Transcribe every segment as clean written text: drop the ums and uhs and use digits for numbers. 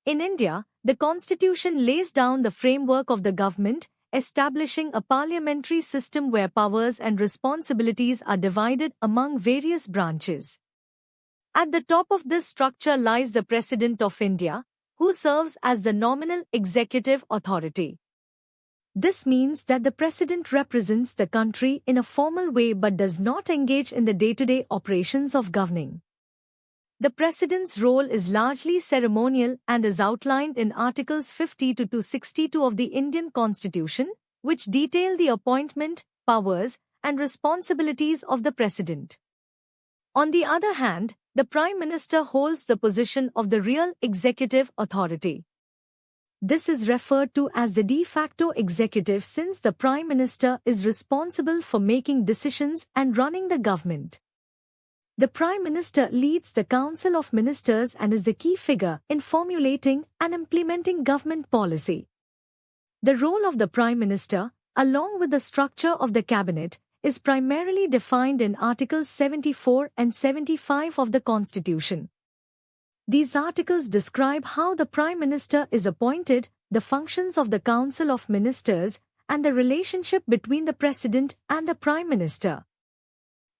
In India, the constitution lays down the framework of the government, establishing a parliamentary system where powers and responsibilities are divided among various branches. At the top of this structure lies the President of India, who serves as the nominal executive authority. This means that the President represents the country in a formal way but does not engage in the day-to-day operations of governing. The President's role is largely ceremonial and is outlined in Articles 50 to 262 of the Indian Constitution, which detail the appointment, powers, and responsibilities of the President. On the other hand, the Prime Minister holds the position of the real executive authority. This is referred to as the de facto executive since the Prime Minister is responsible for making decisions and running the government. The Prime Minister leads the Council of Ministers and is the key figure in formulating and implementing government policy. The role of the Prime Minister, along with the structure of the Cabinet, is primarily defined in Articles 74 and 75 of the Constitution. These articles describe how the Prime Minister is appointed, the functions of the Council of Ministers, and the relationship between the President and the Prime Minister.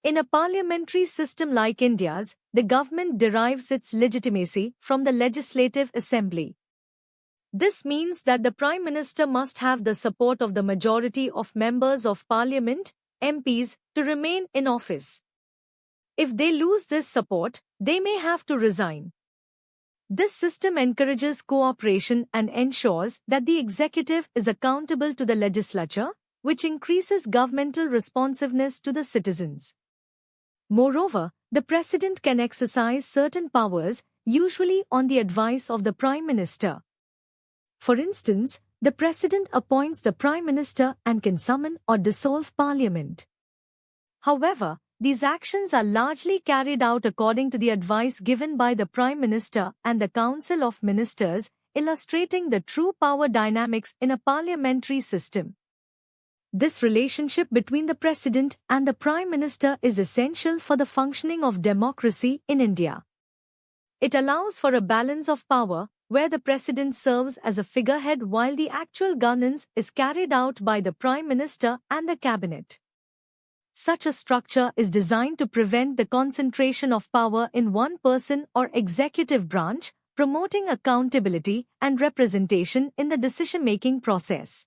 In a parliamentary system like India's, the government derives its legitimacy from the Legislative Assembly. This means that the Prime Minister must have the support of the majority of members of Parliament, MPs, to remain in office. If they lose this support, they may have to resign. This system encourages cooperation and ensures that the executive is accountable to the legislature, which increases governmental responsiveness to the citizens. Moreover, the President can exercise certain powers, usually on the advice of the Prime Minister. For instance, the President appoints the Prime Minister and can summon or dissolve Parliament. However, these actions are largely carried out according to the advice given by the Prime Minister and the Council of Ministers, illustrating the true power dynamics in a parliamentary system. This relationship between the President and the Prime Minister is essential for the functioning of democracy in India. It allows for a balance of power, where the President serves as a figurehead while the actual governance is carried out by the Prime Minister and the Cabinet. Such a structure is designed to prevent the concentration of power in one person or executive branch, promoting accountability and representation in the decision-making process.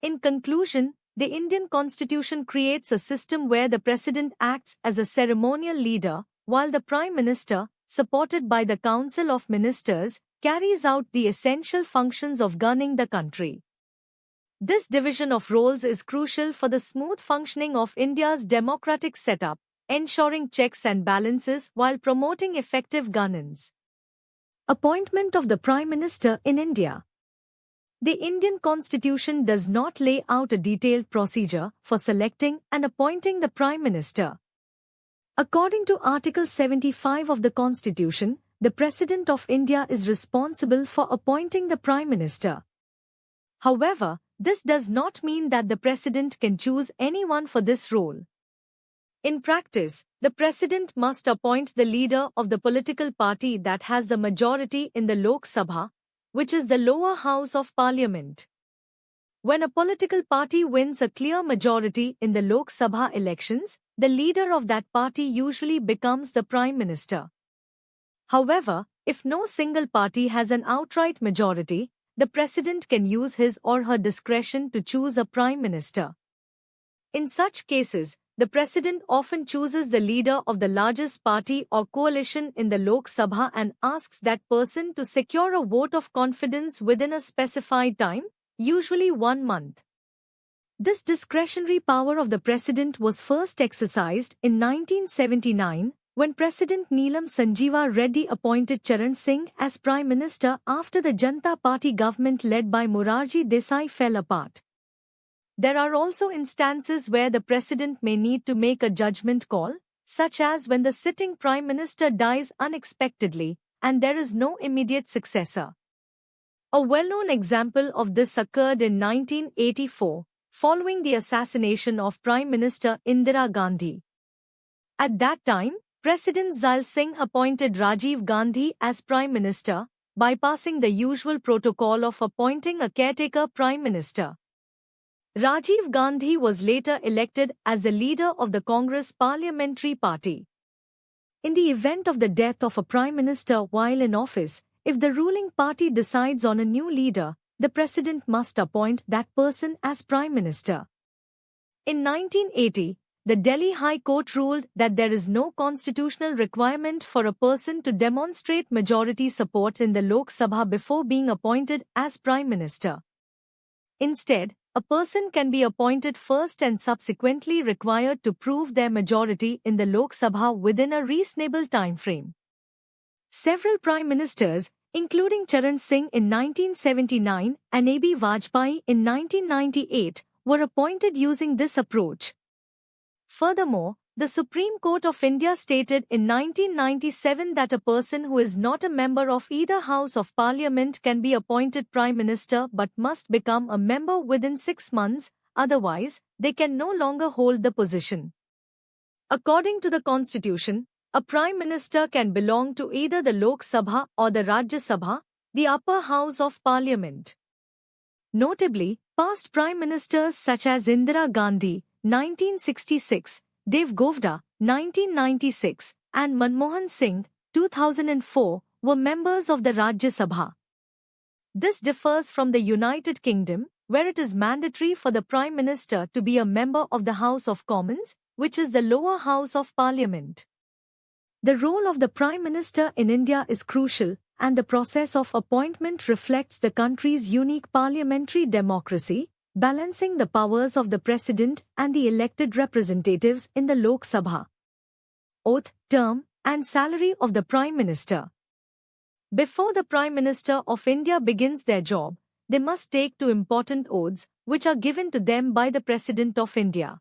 In conclusion, the Indian Constitution creates a system where the President acts as a ceremonial leader, while the Prime Minister, supported by the Council of Ministers, carries out the essential functions of governing the country. This division of roles is crucial for the smooth functioning of India's democratic setup, ensuring checks and balances while promoting effective governance. Appointment of the Prime Minister in India. The Indian Constitution does not lay out a detailed procedure for selecting and appointing the Prime Minister. According to Article 75 of the Constitution, the President of India is responsible for appointing the Prime Minister. However, this does not mean that the President can choose anyone for this role. In practice, the President must appoint the leader of the political party that has the majority in the Lok Sabha, which is the lower house of Parliament. When a political party wins a clear majority in the Lok Sabha elections, the leader of that party usually becomes the Prime Minister. However, if no single party has an outright majority, the President can use his or her discretion to choose a Prime Minister. In such cases, the President often chooses the leader of the largest party or coalition in the Lok Sabha and asks that person to secure a vote of confidence within a specified time, usually 1 month. This discretionary power of the President was first exercised in 1979, when President Neelam Sanjeeva Reddy appointed Charan Singh as Prime Minister after the Janata Party government led by Morarji Desai fell apart. There are also instances where the President may need to make a judgment call, such as when the sitting Prime Minister dies unexpectedly and there is no immediate successor. A well-known example of this occurred in 1984, following the assassination of Prime Minister Indira Gandhi. At that time, President Zail Singh appointed Rajiv Gandhi as Prime Minister, bypassing the usual protocol of appointing a caretaker prime minister. Rajiv Gandhi was later elected as the leader of the Congress Parliamentary Party. In the event of the death of a prime minister while in office, if the ruling party decides on a new leader, the president must appoint that person as prime minister. In 1980, the Delhi High Court ruled that there is no constitutional requirement for a person to demonstrate majority support in the Lok Sabha before being appointed as prime minister. Instead, a person can be appointed first and subsequently required to prove their majority in the Lok Sabha within a reasonable time frame. Several prime ministers, including Charan Singh in 1979 and A.B. Vajpayee in 1998, were appointed using this approach. Furthermore, the Supreme Court of India stated in 1997 that a person who is not a member of either House of Parliament can be appointed Prime Minister but must become a member within 6 months, otherwise, they can no longer hold the position. According to the Constitution, a Prime Minister can belong to either the Lok Sabha or the Rajya Sabha, the upper house of Parliament. Notably, past Prime Ministers such as Indira Gandhi, 1966, Dev Govda, 1996, and Manmohan Singh, 2004, were members of the Rajya Sabha. This differs from the United Kingdom, where it is mandatory for the Prime Minister to be a member of the House of Commons, which is the lower house of Parliament. The role of the Prime Minister in India is crucial, and the process of appointment reflects the country's unique parliamentary democracy, balancing the powers of the President and the elected representatives in the Lok Sabha. Oath, term, and salary of the Prime Minister. Before the Prime Minister of India begins their job, they must take 2 important oaths, which are given to them by the President of India.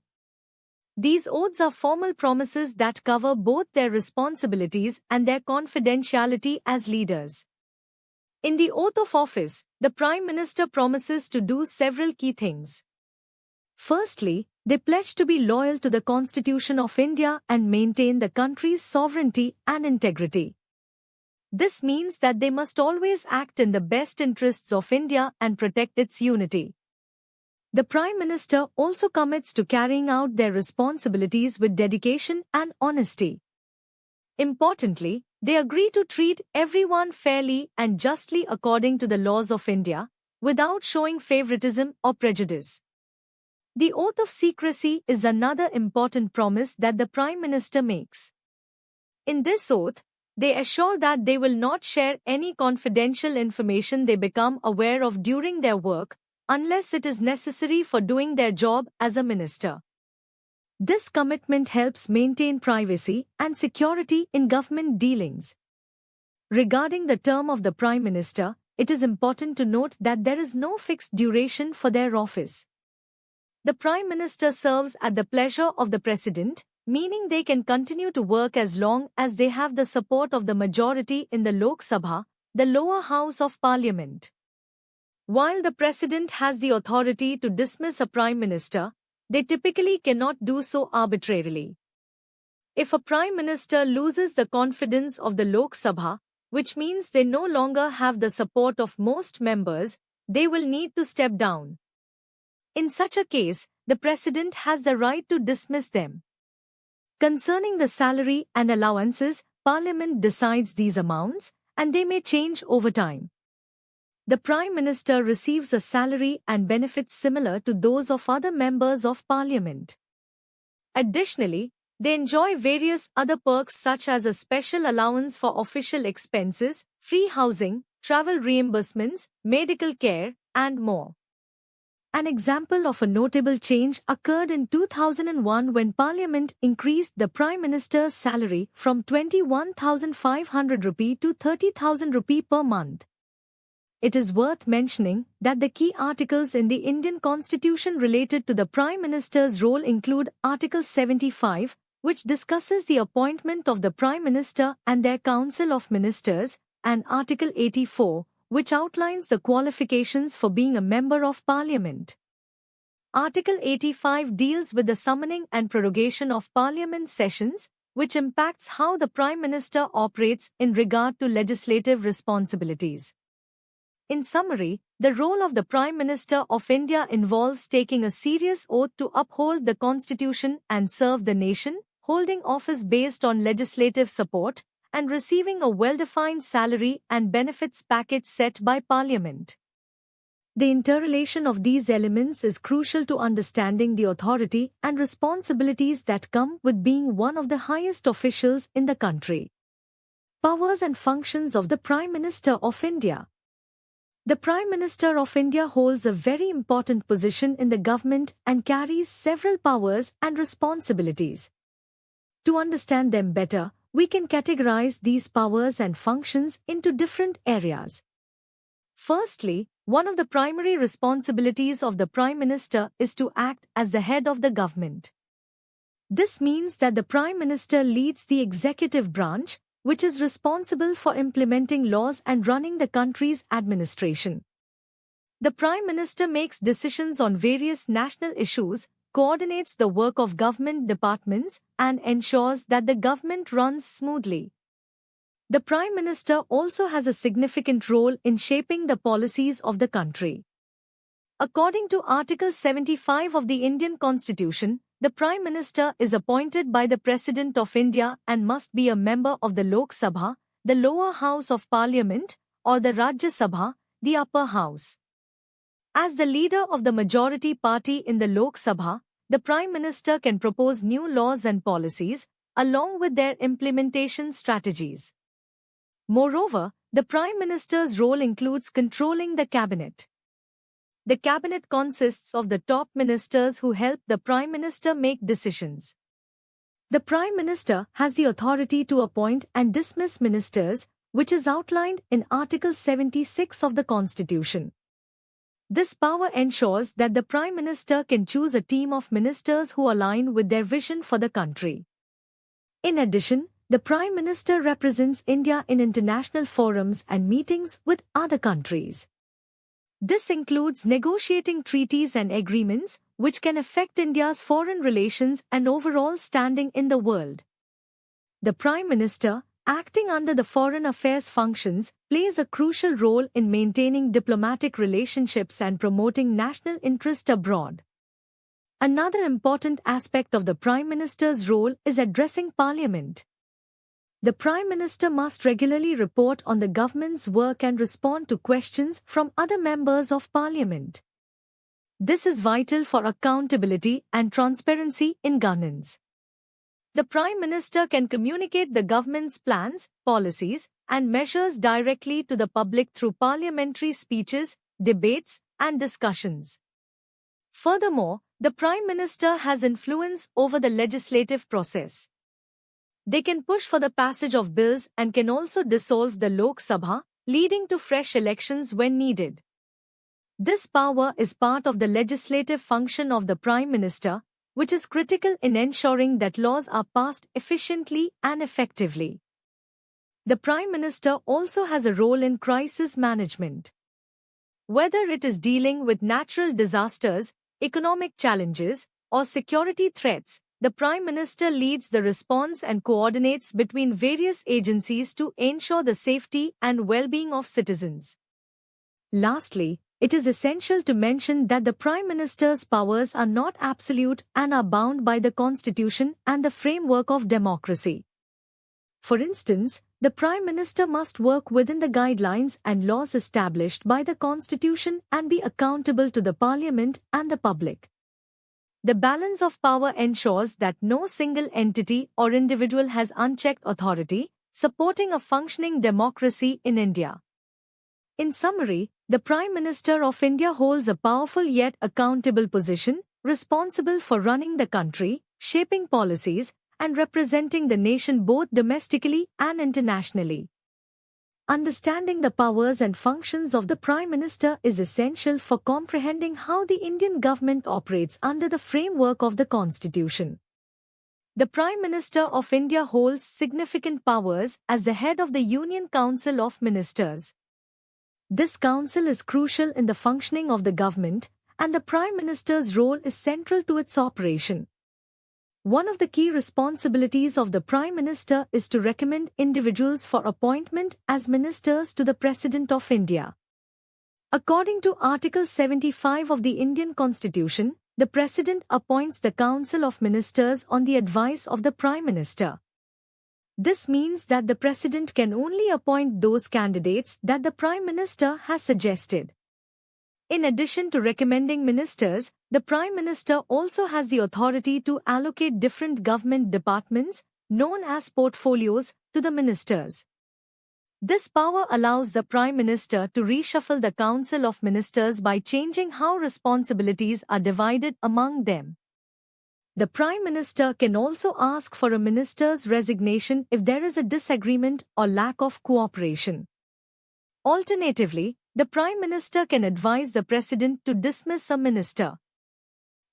These oaths are formal promises that cover both their responsibilities and their confidentiality as leaders. In the oath of office, the Prime Minister promises to do several key things. Firstly, they pledge to be loyal to the Constitution of India and maintain the country's sovereignty and integrity. This means that they must always act in the best interests of India and protect its unity. The Prime Minister also commits to carrying out their responsibilities with dedication and honesty. Importantly, they agree to treat everyone fairly and justly according to the laws of India, without showing favoritism or prejudice. The oath of secrecy is another important promise that the Prime Minister makes. In this oath, they assure that they will not share any confidential information they become aware of during their work, unless it is necessary for doing their job as a minister. This commitment helps maintain privacy and security in government dealings. Regarding the term of the Prime Minister, it is important to note that there is no fixed duration for their office. The Prime Minister serves at the pleasure of the President, meaning they can continue to work as long as they have the support of the majority in the Lok Sabha, the lower house of Parliament. While the President has the authority to dismiss a Prime Minister, they typically cannot do so arbitrarily. If a Prime Minister loses the confidence of the Lok Sabha, which means they no longer have the support of most members, they will need to step down. In such a case, the President has the right to dismiss them. Concerning the salary and allowances, Parliament decides these amounts, and they may change over time. The Prime Minister receives a salary and benefits similar to those of other members of Parliament. Additionally, they enjoy various other perks such as a special allowance for official expenses, free housing, travel reimbursements, medical care, and more. An example of a notable change occurred in 2001 when Parliament increased the Prime Minister's salary from 21,500 rupee to 30,000 rupee per month. It is worth mentioning that the key articles in the Indian Constitution related to the Prime Minister's role include Article 75, which discusses the appointment of the Prime Minister and their Council of Ministers, and Article 84, which outlines the qualifications for being a member of Parliament. Article 85 deals with the summoning and prorogation of Parliament sessions, which impacts how the Prime Minister operates in regard to legislative responsibilities. In summary, the role of the Prime Minister of India involves taking a serious oath to uphold the Constitution and serve the nation, holding office based on legislative support, and receiving a well-defined salary and benefits package set by Parliament. The interrelation of these elements is crucial to understanding the authority and responsibilities that come with being one of the highest officials in the country. Powers and functions of the Prime Minister of India. The Prime Minister of India holds a very important position in the government and carries several powers and responsibilities. To understand them better, we can categorize these powers and functions into different areas. Firstly, one of the primary responsibilities of the Prime Minister is to act as the head of the government. This means that the Prime Minister leads the executive branch, which is responsible for implementing laws and running the country's administration. The Prime Minister makes decisions on various national issues, coordinates the work of government departments, and ensures that the government runs smoothly. The Prime Minister also has a significant role in shaping the policies of the country. According to Article 75 of the Indian Constitution, the Prime Minister is appointed by the President of India and must be a member of the Lok Sabha, the lower house of Parliament, or the Rajya Sabha, the upper house. As the leader of the majority party in the Lok Sabha, the Prime Minister can propose new laws and policies, along with their implementation strategies. Moreover, the Prime Minister's role includes controlling the cabinet. The cabinet consists of the top ministers who help the Prime Minister make decisions. The Prime Minister has the authority to appoint and dismiss ministers, which is outlined in Article 76 of the Constitution. This power ensures that the Prime Minister can choose a team of ministers who align with their vision for the country. In addition, the Prime Minister represents India in international forums and meetings with other countries. This includes negotiating treaties and agreements, which can affect India's foreign relations and overall standing in the world. The Prime Minister, acting under the foreign affairs functions, plays a crucial role in maintaining diplomatic relationships and promoting national interest abroad. Another important aspect of the Prime Minister's role is addressing Parliament. The Prime Minister must regularly report on the government's work and respond to questions from other members of Parliament. This is vital for accountability and transparency in governance. The Prime Minister can communicate the government's plans, policies, and measures directly to the public through parliamentary speeches, debates, and discussions. Furthermore, the Prime Minister has influence over the legislative process. They can push for the passage of bills and can also dissolve the Lok Sabha, leading to fresh elections when needed. This power is part of the legislative function of the Prime Minister, which is critical in ensuring that laws are passed efficiently and effectively. The Prime Minister also has a role in crisis management. Whether it is dealing with natural disasters, economic challenges, or security threats, the Prime Minister leads the response and coordinates between various agencies to ensure the safety and well-being of citizens. Lastly, it is essential to mention that the Prime Minister's powers are not absolute and are bound by the Constitution and the framework of democracy. For instance, the Prime Minister must work within the guidelines and laws established by the Constitution and be accountable to the Parliament and the public. The balance of power ensures that no single entity or individual has unchecked authority, supporting a functioning democracy in India. In summary, the Prime Minister of India holds a powerful yet accountable position, responsible for running the country, shaping policies, and representing the nation both domestically and internationally. Understanding the powers and functions of the Prime Minister is essential for comprehending how the Indian government operates under the framework of the Constitution. The Prime Minister of India holds significant powers as the head of the Union Council of Ministers. This council is crucial in the functioning of the government, and the Prime Minister's role is central to its operation. One of the key responsibilities of the Prime Minister is to recommend individuals for appointment as ministers to the President of India. According to Article 75 of the Indian Constitution, the President appoints the Council of Ministers on the advice of the Prime Minister. This means that the President can only appoint those candidates that the Prime Minister has suggested. In addition to recommending ministers, the Prime Minister also has the authority to allocate different government departments, known as portfolios, to the ministers. This power allows the Prime Minister to reshuffle the Council of Ministers by changing how responsibilities are divided among them. The Prime Minister can also ask for a minister's resignation if there is a disagreement or lack of cooperation. Alternatively, the Prime Minister can advise the President to dismiss a minister.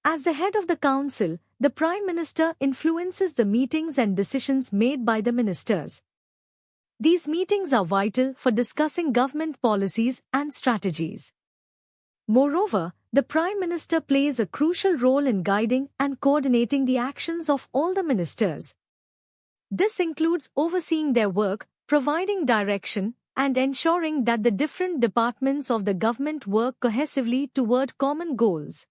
As the head of the Council, the Prime Minister influences the meetings and decisions made by the ministers. These meetings are vital for discussing government policies and strategies. Moreover, the Prime Minister plays a crucial role in guiding and coordinating the actions of all the ministers. This includes overseeing their work, providing direction, and ensuring that the different departments of the government work cohesively toward common goals.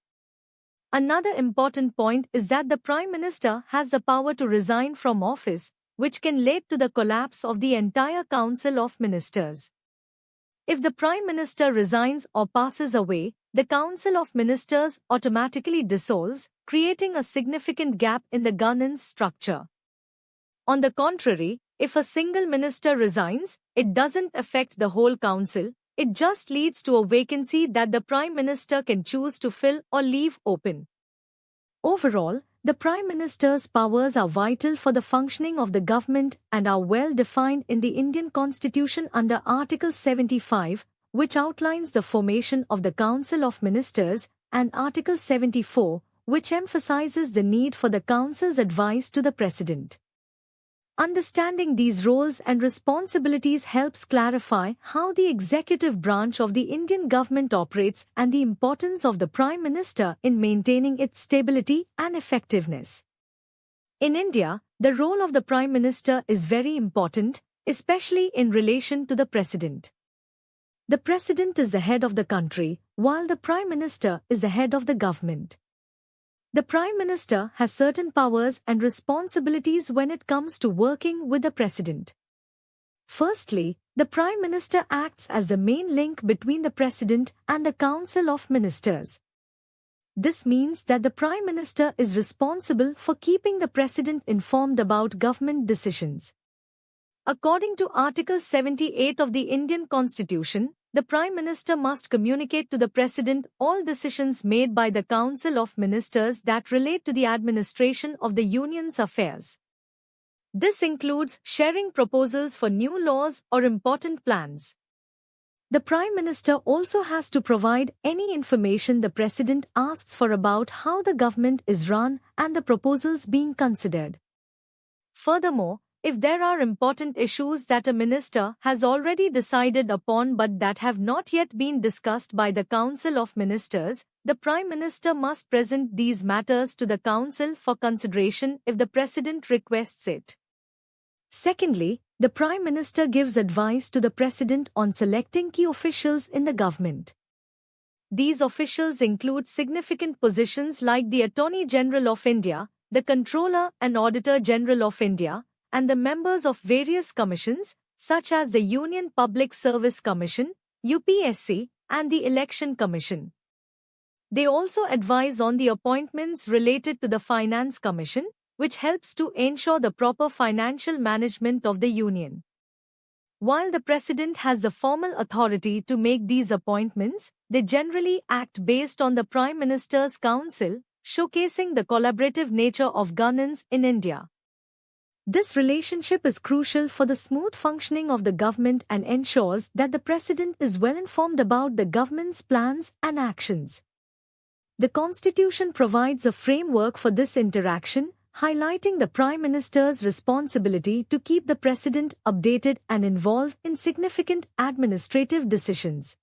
Another important point is that the Prime Minister has the power to resign from office, which can lead to the collapse of the entire Council of Ministers. If the Prime Minister resigns or passes away, the Council of Ministers automatically dissolves, creating a significant gap in the governance structure. On the contrary, if a single minister resigns, it doesn't affect the whole council, it just leads to a vacancy that the Prime Minister can choose to fill or leave open. Overall, the Prime Minister's powers are vital for the functioning of the government and are well defined in the Indian Constitution under Article 75, which outlines the formation of the Council of Ministers, and Article 74, which emphasizes the need for the Council's advice to the President. Understanding these roles and responsibilities helps clarify how the executive branch of the Indian government operates and the importance of the Prime Minister in maintaining its stability and effectiveness. In India, the role of the Prime Minister is very important, especially in relation to the President. The President is the head of the country, while the Prime Minister is the head of the government. The Prime Minister has certain powers and responsibilities when it comes to working with the President. Firstly, the Prime Minister acts as the main link between the President and the Council of Ministers. This means that the Prime Minister is responsible for keeping the President informed about government decisions. According to Article 78 of the Indian Constitution, the Prime Minister must communicate to the President all decisions made by the Council of Ministers that relate to the administration of the Union's affairs. This includes sharing proposals for new laws or important plans. The Prime Minister also has to provide any information the President asks for about how the government is run and the proposals being considered. Furthermore, if there are important issues that a minister has already decided upon but that have not yet been discussed by the Council of Ministers, the Prime Minister must present these matters to the Council for consideration if the President requests it. Secondly, the Prime Minister gives advice to the President on selecting key officials in the government. These officials include significant positions like the Attorney General of India, the Controller and Auditor General of India, and the members of various commissions, such as the Union Public Service Commission, UPSC, and the Election Commission. They also advise on the appointments related to the Finance Commission, which helps to ensure the proper financial management of the Union. While the President has the formal authority to make these appointments, they generally act based on the Prime Minister's Council, showcasing the collaborative nature of governance in India. This relationship is crucial for the smooth functioning of the government and ensures that the President is well informed about the government's plans and actions. The Constitution provides a framework for this interaction, highlighting the Prime Minister's responsibility to keep the President updated and involved in significant administrative decisions.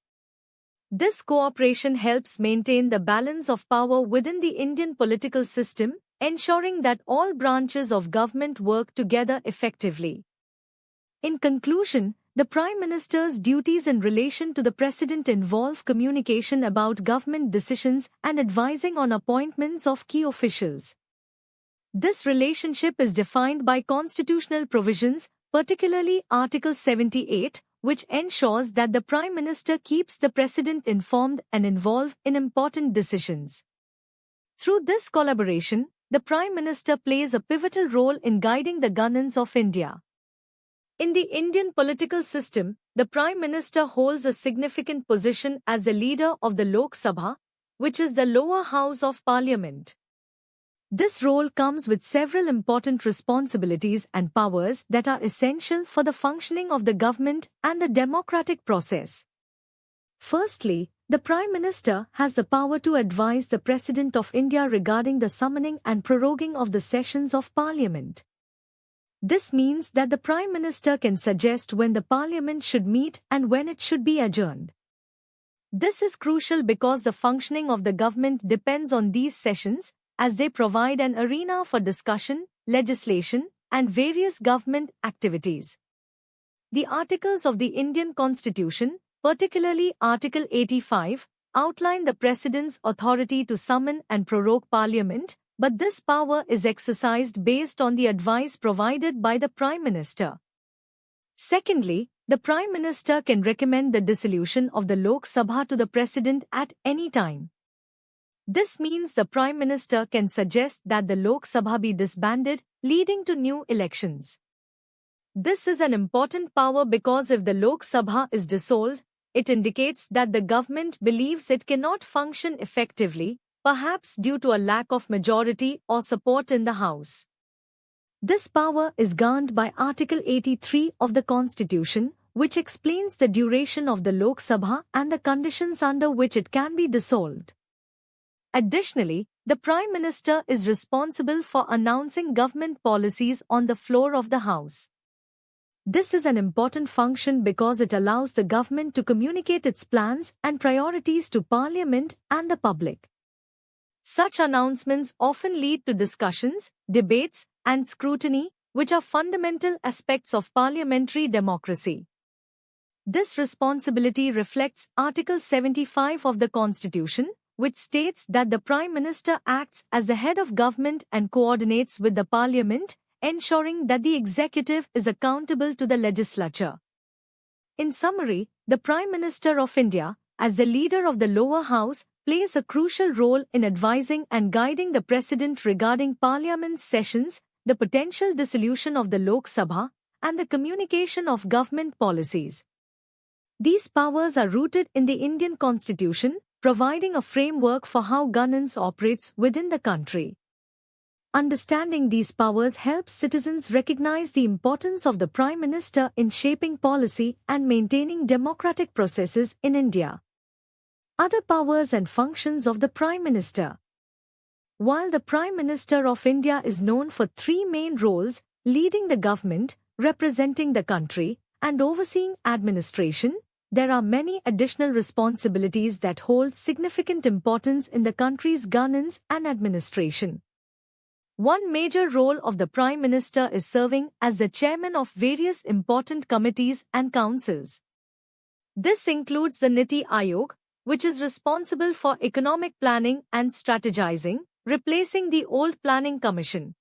This cooperation helps maintain the balance of power within the Indian political system, ensuring that all branches of government work together effectively. In conclusion, the Prime Minister's duties in relation to the President involve communication about government decisions and advising on appointments of key officials. This relationship is defined by constitutional provisions, particularly Article 78, which ensures that the Prime Minister keeps the President informed and involved in important decisions. Through this collaboration, the Prime Minister plays a pivotal role in guiding the governance of India. In the Indian political system, the Prime Minister holds a significant position as the leader of the Lok Sabha, which is the lower house of Parliament. This role comes with several important responsibilities and powers that are essential for the functioning of the government and the democratic process. Firstly, the Prime Minister has the power to advise the President of India regarding the summoning and proroguing of the sessions of Parliament. This means that the Prime Minister can suggest when the Parliament should meet and when it should be adjourned. This is crucial because the functioning of the government depends on these sessions, as they provide an arena for discussion, legislation, and various government activities. The articles of the Indian Constitution, particularly Article 85, outline the President's authority to summon and prorogue Parliament, but this power is exercised based on the advice provided by the Prime Minister. Secondly, the Prime Minister can recommend the dissolution of the Lok Sabha to the President at any time. This means the Prime Minister can suggest that the Lok Sabha be disbanded, leading to new elections. This is an important power because if the Lok Sabha is dissolved, it indicates that the government believes it cannot function effectively, perhaps due to a lack of majority or support in the House. This power is governed by Article 83 of the Constitution, which explains the duration of the Lok Sabha and the conditions under which it can be dissolved. Additionally, the Prime Minister is responsible for announcing government policies on the floor of the House. This is an important function because it allows the government to communicate its plans and priorities to Parliament and the public. Such announcements often lead to discussions, debates, and scrutiny, which are fundamental aspects of parliamentary democracy. This responsibility reflects Article 75 of the Constitution, which states that the Prime Minister acts as the head of government and coordinates with the Parliament, ensuring that the executive is accountable to the legislature. In summary, the Prime Minister of India, as the leader of the lower house, plays a crucial role in advising and guiding the President regarding Parliament's sessions, the potential dissolution of the Lok Sabha, and the communication of government policies. These powers are rooted in the Indian Constitution, providing a framework for how governance operates within the country. Understanding these powers helps citizens recognize the importance of the Prime Minister in shaping policy and maintaining democratic processes in India. Other powers and functions of the Prime Minister. While the Prime Minister of India is known for three main roles, leading the government, representing the country, and overseeing administration, there are many additional responsibilities that hold significant importance in the country's governance and administration. One major role of the Prime Minister is serving as the chairman of various important committees and councils. This includes the Niti Aayog, which is responsible for economic planning and strategizing, replacing the old Planning Commission.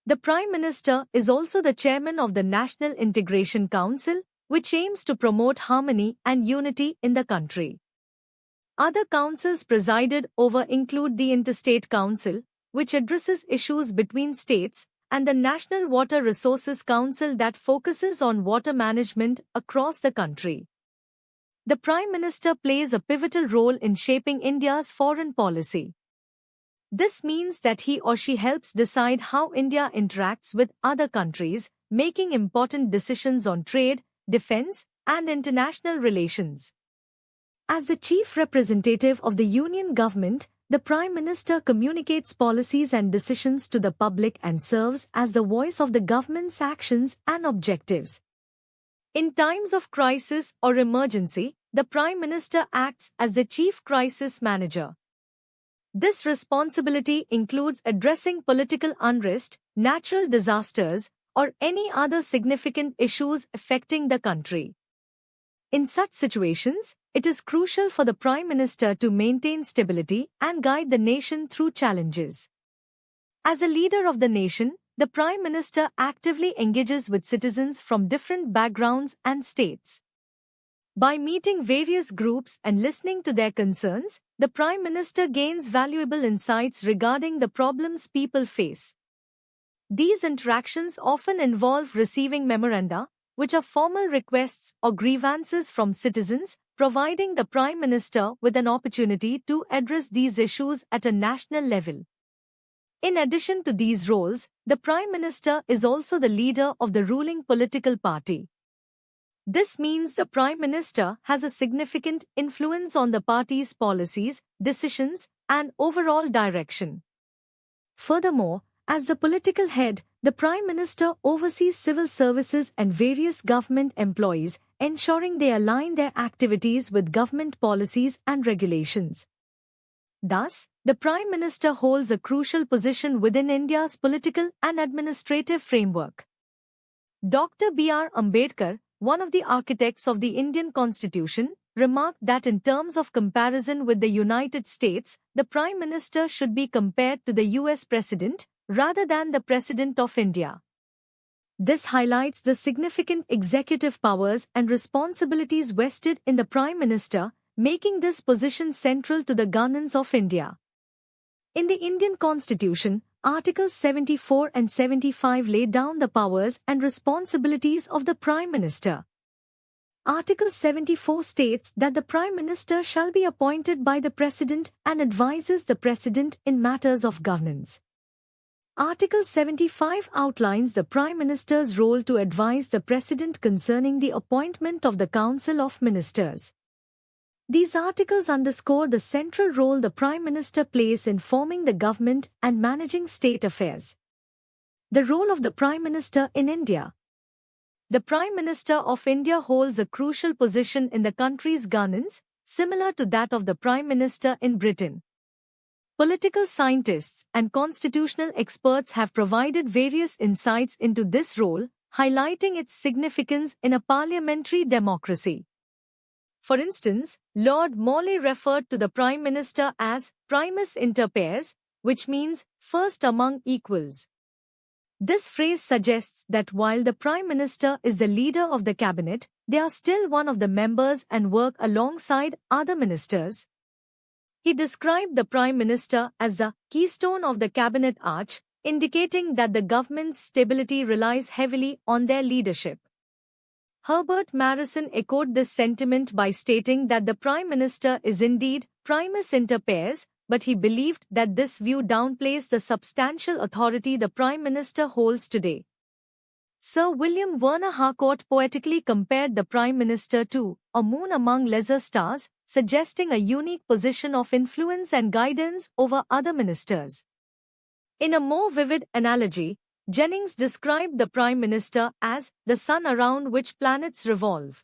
The Prime Minister is also the chairman of the National Integration Council, which aims to promote harmony and unity in the country. Other councils presided over include the Interstate Council, which addresses issues between states, and the National Water Resources Council that focuses on water management across the country. The Prime Minister plays a pivotal role in shaping India's foreign policy. This means that he or she helps decide how India interacts with other countries, making important decisions on trade, defense, and international relations. As the chief representative of the Union government, the Prime Minister communicates policies and decisions to the public and serves as the voice of the government's actions and objectives. In times of crisis or emergency, the Prime Minister acts as the chief crisis manager. This responsibility includes addressing political unrest, natural disasters, or any other significant issues affecting the country. In such situations, it is crucial for the Prime Minister to maintain stability and guide the nation through challenges. As a leader of the nation, the Prime Minister actively engages with citizens from different backgrounds and states. By meeting various groups and listening to their concerns, the Prime Minister gains valuable insights regarding the problems people face. These interactions often involve receiving memoranda, which are formal requests or grievances from citizens, providing the Prime Minister with an opportunity to address these issues at a national level. In addition to these roles, the Prime Minister is also the leader of the ruling political party. This means the Prime Minister has a significant influence on the party's policies, decisions, and overall direction. Furthermore, as the political head, the Prime Minister oversees civil services and various government employees, ensuring they align their activities with government policies and regulations. Thus, the Prime Minister holds a crucial position within India's political and administrative framework. Dr. B.R. Ambedkar, one of the architects of the Indian Constitution, remarked that in terms of comparison with the United States, the Prime Minister should be compared to the US President, rather than the President of India. This highlights the significant executive powers and responsibilities vested in the Prime Minister, making this position central to the governance of India. In the Indian Constitution, Articles 74 and 75 lay down the powers and responsibilities of the Prime Minister. Article 74 states that the Prime Minister shall be appointed by the President and advises the President in matters of governance. Article 75 outlines the Prime Minister's role to advise the President concerning the appointment of the Council of Ministers. These articles underscore the central role the Prime Minister plays in forming the government and managing state affairs. The role of the Prime Minister in India. The Prime Minister of India holds a crucial position in the country's governance, similar to that of the Prime Minister in Britain. Political scientists and constitutional experts have provided various insights into this role, highlighting its significance in a parliamentary democracy. For instance, Lord Morley referred to the Prime Minister as primus inter pares, which means first among equals. This phrase suggests that while the Prime Minister is the leader of the cabinet, they are still one of the members and work alongside other ministers. He described the Prime Minister as the keystone of the cabinet arch, indicating that the government's stability relies heavily on their leadership. Herbert Marrison echoed this sentiment by stating that the Prime Minister is indeed primus inter pares, but he believed that this view downplays the substantial authority the Prime Minister holds today. Sir William Werner Harcourt poetically compared the Prime Minister to a moon among lesser stars, suggesting a unique position of influence and guidance over other ministers. In a more vivid analogy, Jennings described the Prime Minister as the sun around which planets revolve.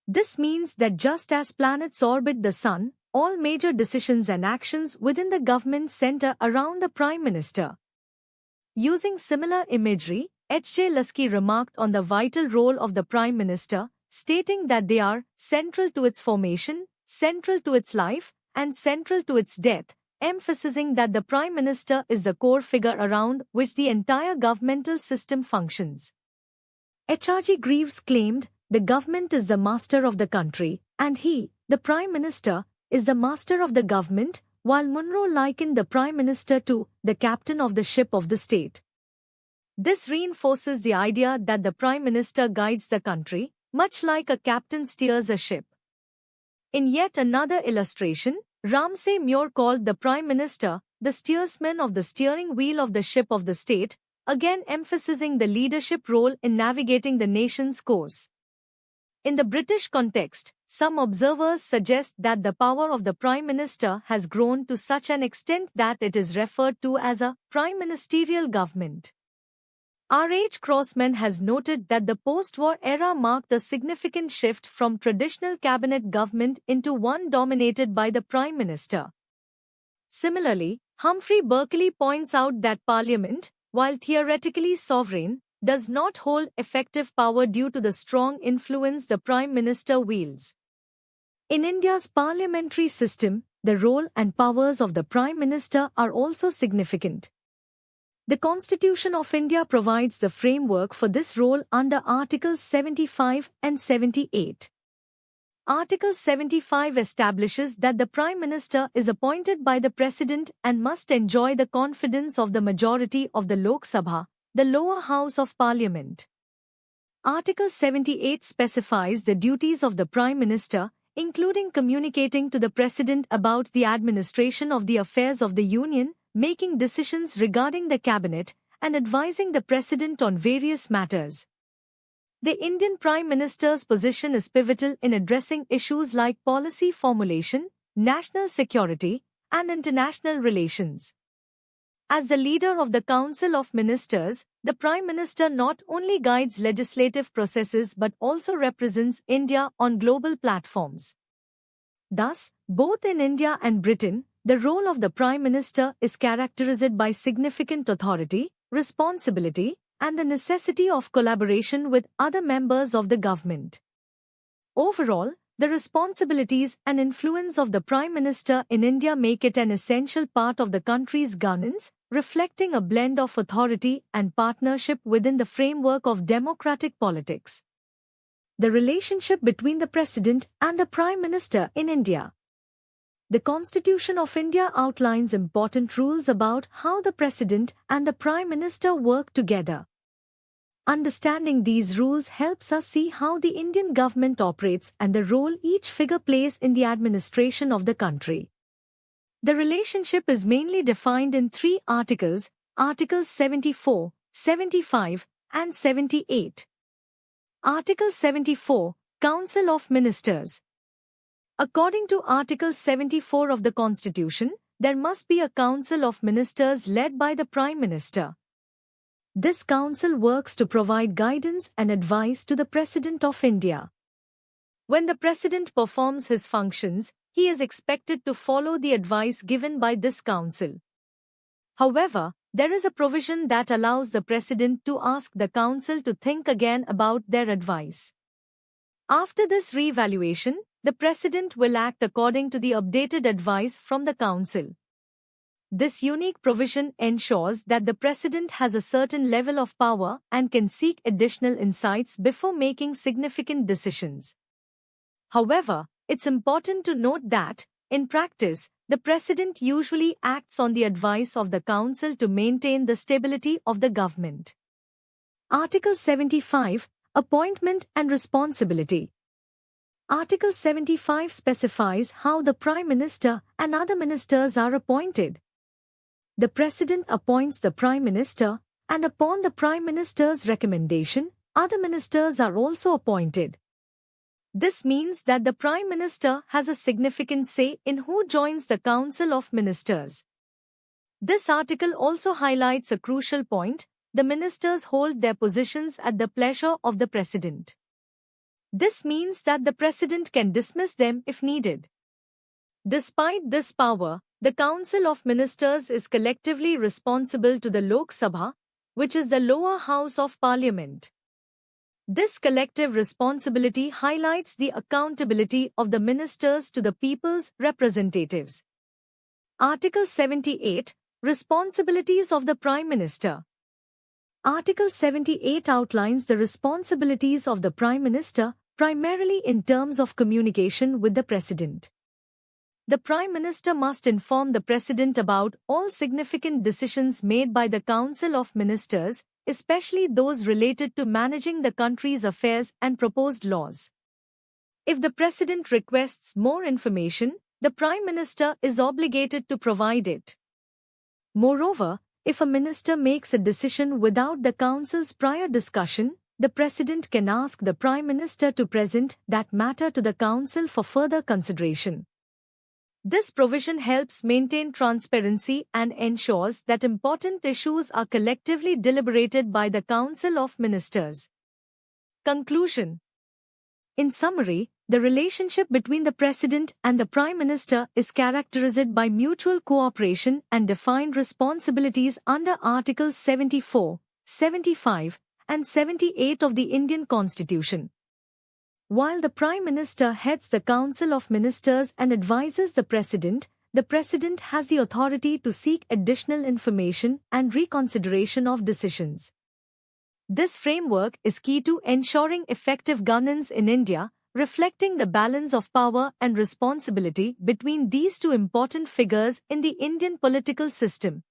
This means that just as planets orbit the sun, all major decisions and actions within the government center around the Prime Minister. Using similar imagery, H.J. Lusky remarked on the vital role of the Prime Minister, stating that they are central to its formation, central to its life, and central to its death, emphasizing that the Prime Minister is the core figure around which the entire governmental system functions. H.R.G. Greaves claimed, "The government is the master of the country, and he, the Prime Minister, is the master of the government," while Munro likened the Prime Minister to the captain of the ship of the state. This reinforces the idea that the Prime Minister guides the country, much like a captain steers a ship. In yet another illustration, Ramsay Muir called the Prime Minister the steersman of the steering wheel of the ship of the state, again emphasizing the leadership role in navigating the nation's course. In the British context, some observers suggest that the power of the Prime Minister has grown to such an extent that it is referred to as a prime ministerial government. R.H. Crossman has noted that the post-war era marked a significant shift from traditional cabinet government into one dominated by the Prime Minister. Similarly, Humphrey Berkeley points out that Parliament, while theoretically sovereign, does not hold effective power due to the strong influence the Prime Minister wields. In India's parliamentary system, the role and powers of the Prime Minister are also significant. The Constitution of India provides the framework for this role under Articles 75 and 78. Article 75 establishes that the Prime Minister is appointed by the President and must enjoy the confidence of the majority of the Lok Sabha, the lower house of Parliament. Article 78 specifies the duties of the Prime Minister, including communicating to the President about the administration of the affairs of the Union, making decisions regarding the Cabinet, and advising the President on various matters. The Indian Prime Minister's position is pivotal in addressing issues like policy formulation, national security, and international relations. As the leader of the Council of Ministers, the Prime Minister not only guides legislative processes but also represents India on global platforms. Thus, both in India and Britain, the role of the Prime Minister is characterized by significant authority, responsibility, and the necessity of collaboration with other members of the government. Overall, the responsibilities and influence of the Prime Minister in India make it an essential part of the country's governance, reflecting a blend of authority and partnership within the framework of democratic politics. The relationship between the President and the Prime Minister in India. The Constitution of India outlines important rules about how the President and the Prime Minister work together. Understanding these rules helps us see how the Indian government operates and the role each figure plays in the administration of the country. The relationship is mainly defined in three articles, Articles 74, 75, and 78. Article 74, Council of Ministers. According to Article 74 of the Constitution, there must be a Council of Ministers led by the Prime Minister. This council works to provide guidance and advice to the President of India. When the President performs his functions, he is expected to follow the advice given by this council. However, there is a provision that allows the President to ask the council to think again about their advice. After this re-evaluation, the President will act according to the updated advice from the council. This unique provision ensures that the President has a certain level of power and can seek additional insights before making significant decisions. However, it's important to note that, in practice, the President usually acts on the advice of the Council to maintain the stability of the government. Article 75, Appointment and Responsibility. Article 75 specifies how the Prime Minister and other ministers are appointed. The President appoints the Prime Minister, and upon the Prime Minister's recommendation, other ministers are also appointed. This means that the Prime Minister has a significant say in who joins the Council of Ministers. This article also highlights a crucial point: the ministers hold their positions at the pleasure of the President. This means that the President can dismiss them if needed. Despite this power, the Council of Ministers is collectively responsible to the Lok Sabha, which is the lower house of Parliament. This collective responsibility highlights the accountability of the ministers to the people's representatives. Article 78, Responsibilities of the Prime Minister. Article 78 outlines the responsibilities of the Prime Minister, primarily in terms of communication with the President. The Prime Minister must inform the President about all significant decisions made by the Council of Ministers, especially those related to managing the country's affairs and proposed laws. If the President requests more information, the Prime Minister is obligated to provide it. Moreover, if a minister makes a decision without the Council's prior discussion, the President can ask the Prime Minister to present that matter to the Council for further consideration. This provision helps maintain transparency and ensures that important issues are collectively deliberated by the Council of Ministers. Conclusion. In summary, the relationship between the President and the Prime Minister is characterized by mutual cooperation and defined responsibilities under Articles 74, 75, and 78 of the Indian Constitution. While the Prime Minister heads the Council of Ministers and advises the President has the authority to seek additional information and reconsideration of decisions. This framework is key to ensuring effective governance in India, reflecting the balance of power and responsibility between these two important figures in the Indian political system.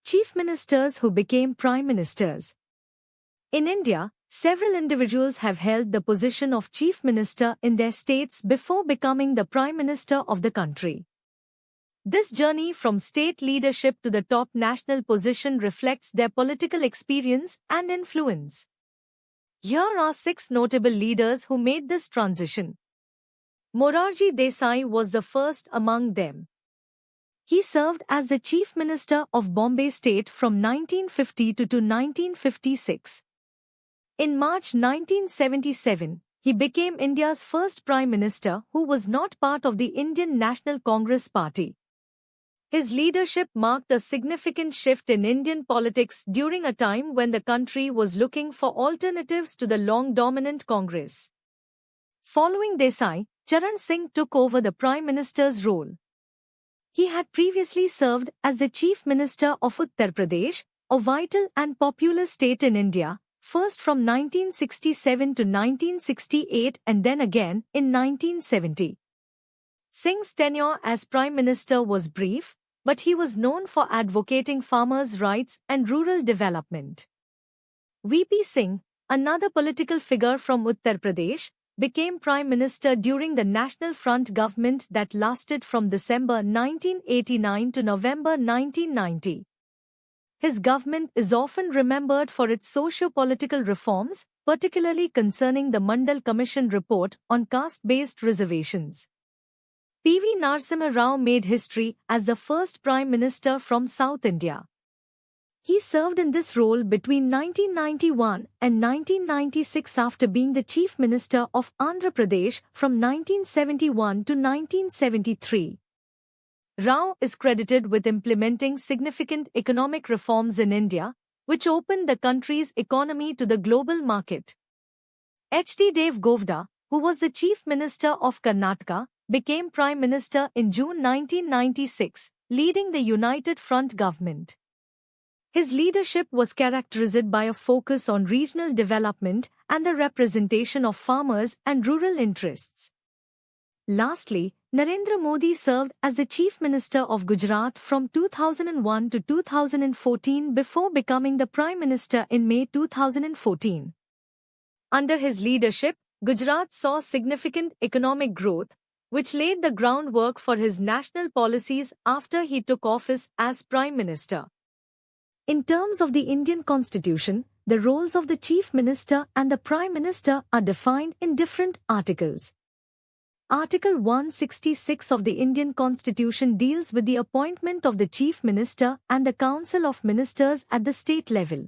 Chief Ministers who became Prime Ministers. In India, several individuals have held the position of Chief Minister in their states before becoming the Prime Minister of the country. This journey from state leadership to the top national position reflects their political experience and influence. Here are 6 notable leaders who made this transition. Morarji Desai was the first among them. He served as the Chief Minister of Bombay State from 1950 to 1956. In March 1977, he became India's first Prime Minister who was not part of the Indian National Congress Party. His leadership marked a significant shift in Indian politics during a time when the country was looking for alternatives to the long-dominant Congress. Following Desai, Charan Singh took over the Prime Minister's role. He had previously served as the Chief Minister of Uttar Pradesh, a vital and populous state in India, first from 1967 to 1968 and then again in 1970. Singh's tenure as Prime Minister was brief, but he was known for advocating farmers' rights and rural development. VP Singh, another political figure from Uttar Pradesh, became Prime Minister during the National Front government that lasted from December 1989 to November 1990. His government is often remembered for its socio-political reforms, particularly concerning the Mandal Commission report on caste-based reservations. P.V. Narasimha Rao made history as the first Prime Minister from South India. He served in this role between 1991 and 1996 after being the Chief Minister of Andhra Pradesh from 1971 to 1973. Rao is credited with implementing significant economic reforms in India, which opened the country's economy to the global market. H.D. Deve Gowda, who was the Chief Minister of Karnataka, became Prime Minister in June 1996, leading the United Front government. His leadership was characterized by a focus on regional development and the representation of farmers and rural interests. Lastly, Narendra Modi served as the Chief Minister of Gujarat from 2001 to 2014 before becoming the Prime Minister in May 2014. Under his leadership, Gujarat saw significant economic growth, which laid the groundwork for his national policies after he took office as Prime Minister. In terms of the Indian Constitution, the roles of the Chief Minister and the Prime Minister are defined in different articles. Article 166 of the Indian Constitution deals with the appointment of the Chief Minister and the Council of Ministers at the state level.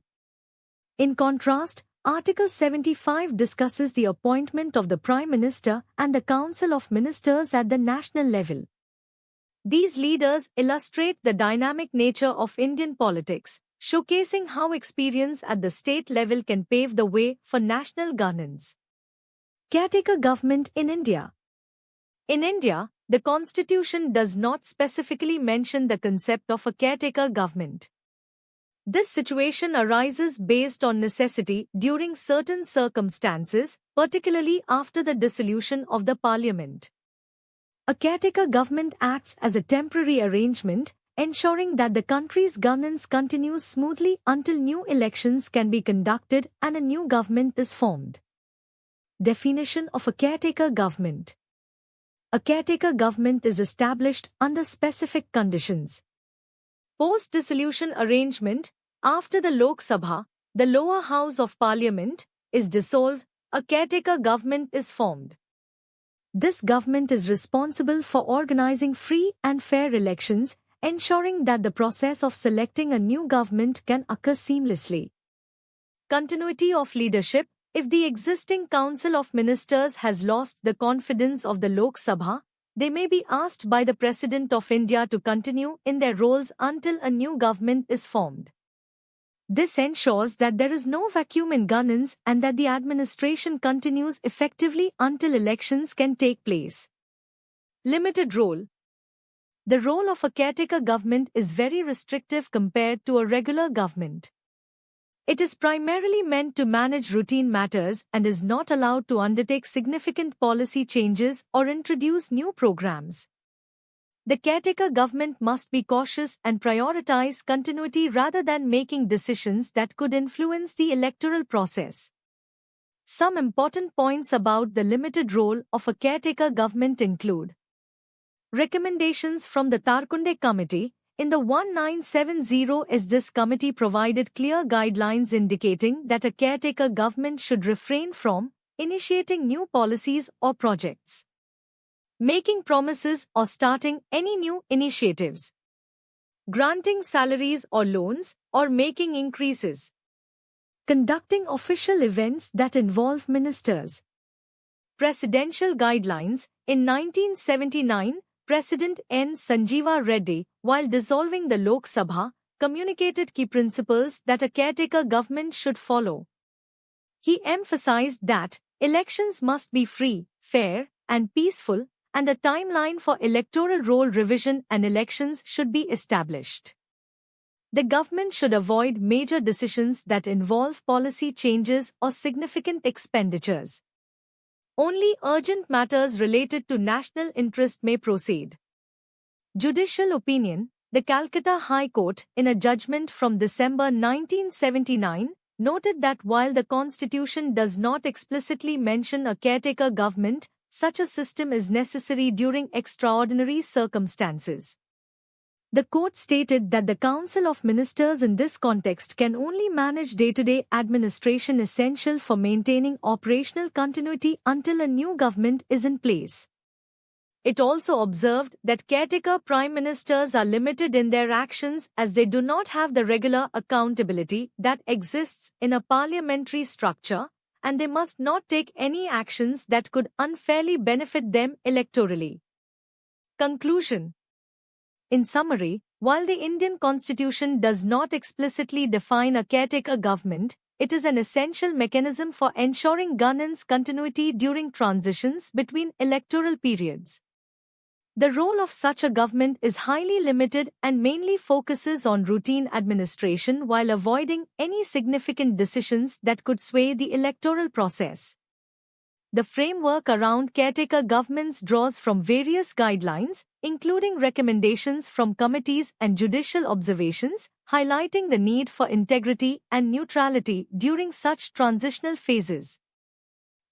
In contrast, Article 75 discusses the appointment of the Prime Minister and the Council of Ministers at the national level. These leaders illustrate the dynamic nature of Indian politics, showcasing how experience at the state level can pave the way for national governance. Caretaker government in India. In India, the Constitution does not specifically mention the concept of a caretaker government. This situation arises based on necessity during certain circumstances, particularly after the dissolution of the parliament. A caretaker government acts as a temporary arrangement, ensuring that the country's governance continues smoothly until new elections can be conducted and a new government is formed. Definition of a caretaker government. A caretaker government is established under specific conditions. Post-dissolution arrangement, after the Lok Sabha, the lower house of parliament, is dissolved, a caretaker government is formed. This government is responsible for organizing free and fair elections, ensuring that the process of selecting a new government can occur seamlessly. Continuity of leadership. If the existing Council of Ministers has lost the confidence of the Lok Sabha, they may be asked by the President of India to continue in their roles until a new government is formed. This ensures that there is no vacuum in governance and that the administration continues effectively until elections can take place. Limited role. The role of a caretaker government is very restrictive compared to a regular government. It is primarily meant to manage routine matters and is not allowed to undertake significant policy changes or introduce new programs. The caretaker government must be cautious and prioritize continuity rather than making decisions that could influence the electoral process. Some important points about the limited role of a caretaker government include recommendations from the Tarkunde Committee. In the 1970s, this committee provided clear guidelines indicating that a caretaker government should refrain from initiating new policies or projects, making promises or starting any new initiatives, granting salaries or loans, or making increases, conducting official events that involve ministers. Presidential guidelines. In 1979, President N. Sanjeeva Reddy, while dissolving the Lok Sabha, communicated key principles that a caretaker government should follow. He emphasized that elections must be free, fair, and peaceful, and a timeline for electoral roll revision and elections should be established. The government should avoid major decisions that involve policy changes or significant expenditures. Only urgent matters related to national interest may proceed. Judicial opinion. The Calcutta High Court, in a judgment from December 1979, noted that while the Constitution does not explicitly mention a caretaker government, such a system is necessary during extraordinary circumstances. The court stated that the Council of Ministers in this context can only manage day-to-day administration essential for maintaining operational continuity until a new government is in place. It also observed that caretaker prime ministers are limited in their actions as they do not have the regular accountability that exists in a parliamentary structure, and they must not take any actions that could unfairly benefit them electorally. Conclusion. In summary, while the Indian Constitution does not explicitly define a caretaker government, it is an essential mechanism for ensuring governance continuity during transitions between electoral periods. The role of such a government is highly limited and mainly focuses on routine administration while avoiding any significant decisions that could sway the electoral process. The framework around caretaker governments draws from various guidelines, including recommendations from committees and judicial observations, highlighting the need for integrity and neutrality during such transitional phases.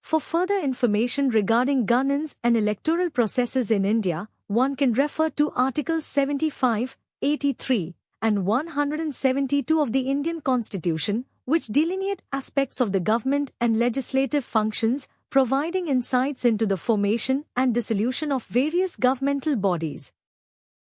For further information regarding governance and electoral processes in India, one can refer to Articles 75, 83, and 172 of the Indian Constitution, which delineate aspects of the government and legislative functions, providing insights into the formation and dissolution of various governmental bodies.